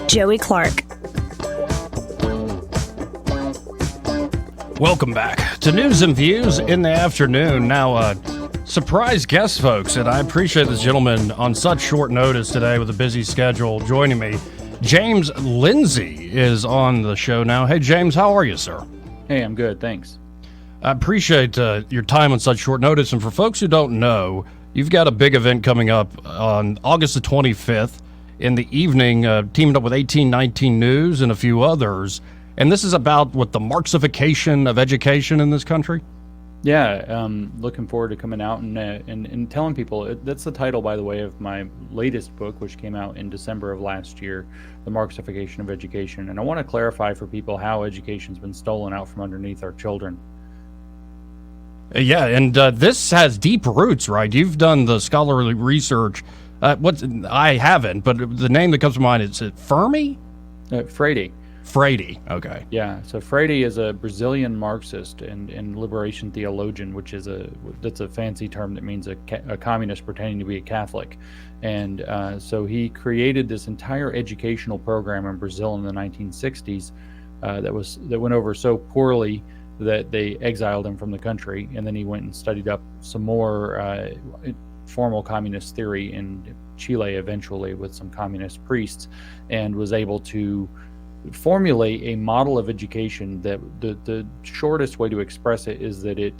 Joey Clark. Welcome back to News and Views in the afternoon. Now, surprise guest, folks, and I appreciate this gentleman on such short notice today with a busy schedule joining me. James Lindsay is on the show now. Hey, James, how are you, sir? Hey, I'm good, thanks. I appreciate your time on such short notice. And for folks who don't know, you've got a big event coming up on August the 25th in the evening, teaming up with 1819 News and a few others. And this is about, what, the Marxification of Education in this country? Yeah, looking forward to coming out and telling people. That's the title, by the way, of my latest book, which came out in December of last year, The Marxification of Education. And I want to clarify for people how education's been stolen out from underneath our children. Yeah, and this has deep roots, right? You've done the scholarly research. I haven't, but the name that comes to mind, is it Fermi? Freire. Freire, okay. Yeah, so Freire is a Brazilian Marxist and liberation theologian, that's a fancy term that means a communist pretending to be a Catholic. And so he created this entire educational program in Brazil in the 1960s that went over so poorly that they exiled him from the country, and then he went and studied up some more formal communist theory in Chile eventually with some communist priests, and was able to formulate a model of education that the shortest way to express it is that it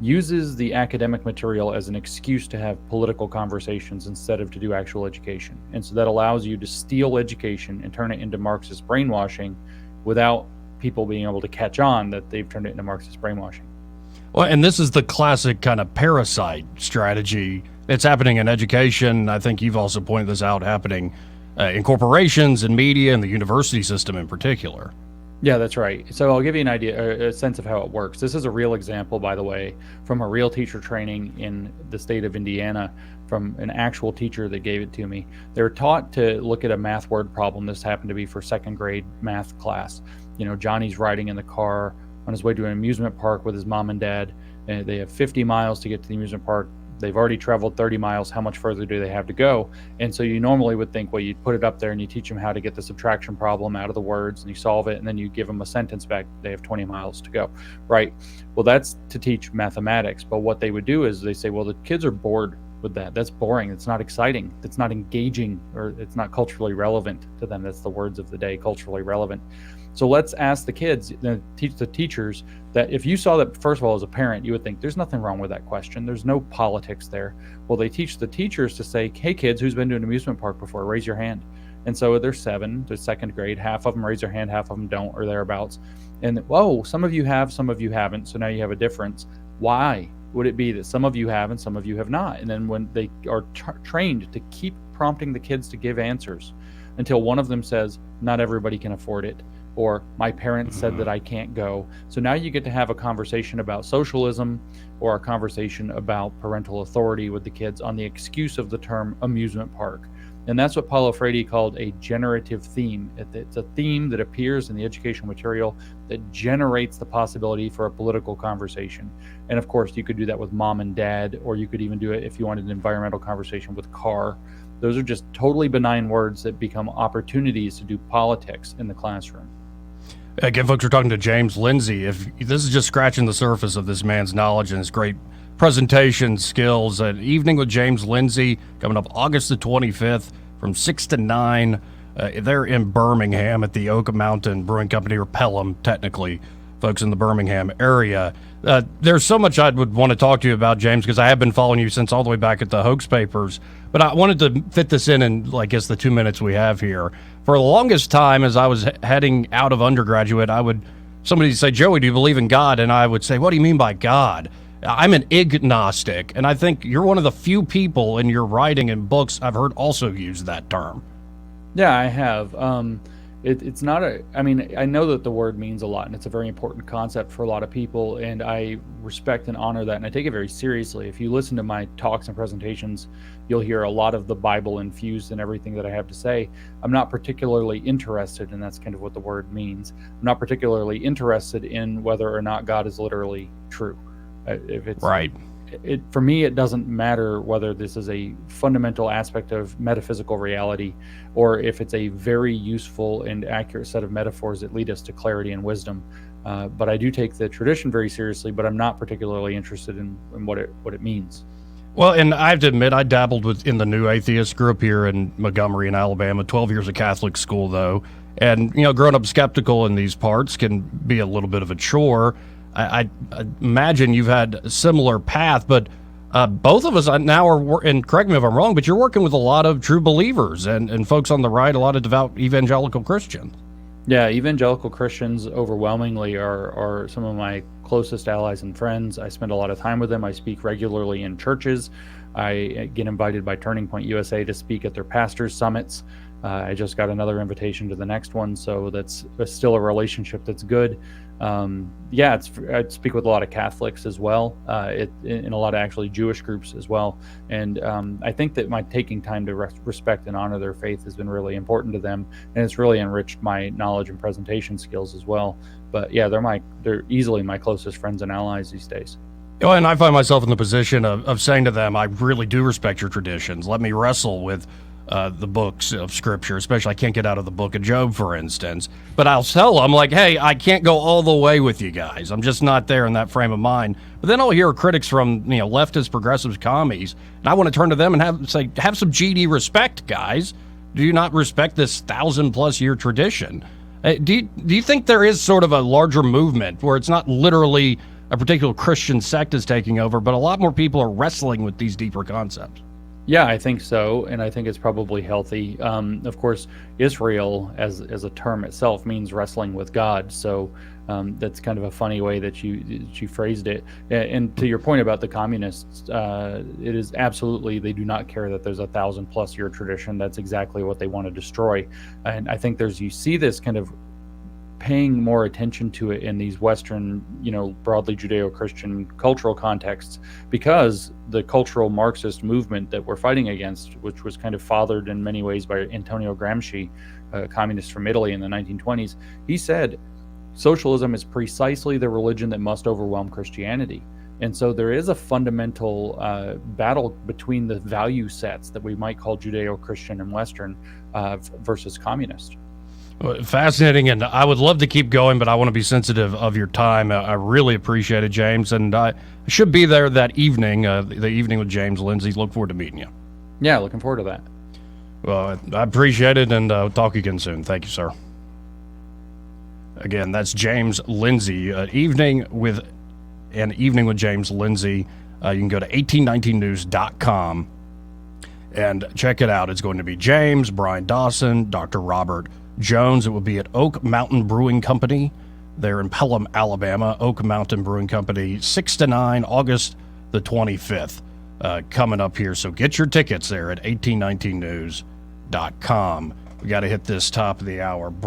uses the academic material as an excuse to have political conversations instead of to do actual education. And so that allows you to steal education and turn it into Marxist brainwashing without people being able to catch on that they've turned it into Marxist brainwashing. Well, and this is the classic kind of parasite strategy that's happening in education. I think you've also pointed this out, happening in corporations and media and the university system in particular. Yeah, that's right. So I'll give you an idea, a sense of how it works. This is a real example, by the way, from a real teacher training in the state of Indiana, from an actual teacher that gave it to me. They're taught to look at a math word problem. This happened to be for second grade math class. You know, Johnny's riding in the car on his way to an amusement park with his mom and dad, and they have 50 miles to get to the amusement park. They've already traveled 30 miles. How much further do they have to go? And so you normally would think, well, you put it up there and you teach them how to get the subtraction problem out of the words, and you solve it, and then you give them a sentence back. They have 20 miles to go, right? Well, that's to teach mathematics. But what they would do is they say, well, the kids are bored with that. That's boring. It's not exciting. It's not engaging, or it's not culturally relevant to them. That's the words of the day, culturally relevant. So let's ask the kids, teach the teachers, that if you saw that, first of all, as a parent, you would think there's nothing wrong with that question. There's no politics there. Well, they teach the teachers to say, hey, kids, who's been to an amusement park before? Raise your hand. And so they're 7 to second grade. Half of them raise their hand, half of them don't, or thereabouts. And, whoa, some of you have, some of you haven't. So now you have a difference. Why would it be that some of you have and some of you have not? And then when they are trained to keep prompting the kids to give answers until one of them says, not everybody can afford it, or my parents said that I can't go. So now you get to have a conversation about socialism or a conversation about parental authority with the kids on the excuse of the term amusement park. And that's what Paulo Freire called a generative theme. It's a theme that appears in the educational material that generates the possibility for a political conversation. And of course, you could do that with mom and dad, or you could even do it if you wanted an environmental conversation with car. Those are just totally benign words that become opportunities to do politics in the classroom. Again, folks, we're talking to James Lindsay. If this is just scratching the surface of this man's knowledge and his great presentation skills, an evening with James Lindsay coming up August the 25th from 6 to 9. They're in Birmingham at the Oak Mountain Brewing Company, or Pelham, technically, folks in the Birmingham area. There's so much I would want to talk to you about, James, because I have been following you since all the way back at the Hoax Papers. But I wanted to fit this in, I guess, the 2 minutes we have here. For the longest time, as I was heading out of undergraduate, somebody would say, Joey, do you believe in God? And I would say, what do you mean by God? I'm an agnostic. And I think you're one of the few people in your writing and books I've heard also use that term. Yeah, I have. It's not I know that the word means a lot, and it's a very important concept for a lot of people, and I respect and honor that, and I take it very seriously. If you listen to my talks and presentations, you'll hear a lot of the Bible infused in everything that I have to say. I'm not particularly interested, and that's kind of what the word means. I'm not particularly interested in whether or not God is literally true. If it's right. for me, it doesn't matter whether this is a fundamental aspect of metaphysical reality or if it's a very useful and accurate set of metaphors that lead us to clarity and wisdom. But I do take the tradition very seriously, but I'm not particularly interested in what it means. Well, and I have to admit, I dabbled in the New Atheist group here in Montgomery in Alabama. 12 years of Catholic school, though, and growing up skeptical in these parts can be a little bit of a chore. I imagine you've had a similar path, but both of us now are, and correct me if I'm wrong, but you're working with a lot of true believers and folks on the right, a lot of devout evangelical Christians. Yeah, evangelical Christians overwhelmingly are some of my closest allies and friends. I spend a lot of time with them. I speak regularly in churches. I get invited by Turning Point USA to speak at their pastors' summits. I just got another invitation to the next one, so that's still a relationship that's good. I speak with a lot of Catholics as well, in a lot of actually Jewish groups as well. And I think that my taking time to respect and honor their faith has been really important to them, and it's really enriched my knowledge and presentation skills as well. But yeah, they're easily my closest friends and allies these days. Well, and I find myself in the position of saying to them, I really do respect your traditions. Let me wrestle with the books of Scripture, especially I can't get out of the book of Job, for instance. But I'll tell them, like, hey, I can't go all the way with you guys. I'm just not there in that frame of mind. But then I'll hear critics from, leftists, progressives, commies, and I want to turn to them and have some GD respect, guys. Do you not respect this 1,000+ year tradition? Do you think there is sort of a larger movement where it's not literally a particular Christian sect is taking over, but a lot more people are wrestling with these deeper concepts? Yeah, I think so, and I think it's probably healthy. Of course, Israel as a term itself means wrestling with God, so that's kind of a funny way that you phrased it. And to your point about the communists, it is absolutely, they do not care that there's a 1,000+ year tradition. That's exactly what they want to destroy. And I think you see this kind of paying more attention to it in these Western, broadly Judeo-Christian cultural contexts, because the cultural Marxist movement that we're fighting against, which was kind of fathered in many ways by Antonio Gramsci, a communist from Italy in the 1920s, he said, socialism is precisely the religion that must overwhelm Christianity. And so there is a fundamental battle between the value sets that we might call Judeo-Christian and Western versus communist. Fascinating, and I would love to keep going, but I want to be sensitive of your time. I really appreciate it, James, and I should be there that evening, the evening with James Lindsay. Look forward to meeting you. Yeah, looking forward to that. Well, I appreciate it, and talk again soon. Thank you, sir. Again, that's James Lindsay. Evening with James Lindsay. You can go to 1819news.com and check it out. It's going to be James, Brian Dawson, Dr. Robert Jones. It will be at Oak Mountain Brewing Company. They're in Pelham, Alabama. Oak Mountain Brewing Company, 6 to 9, August the 25th, coming up here. So get your tickets there at 1819news.com. We got to hit this top of the hour break.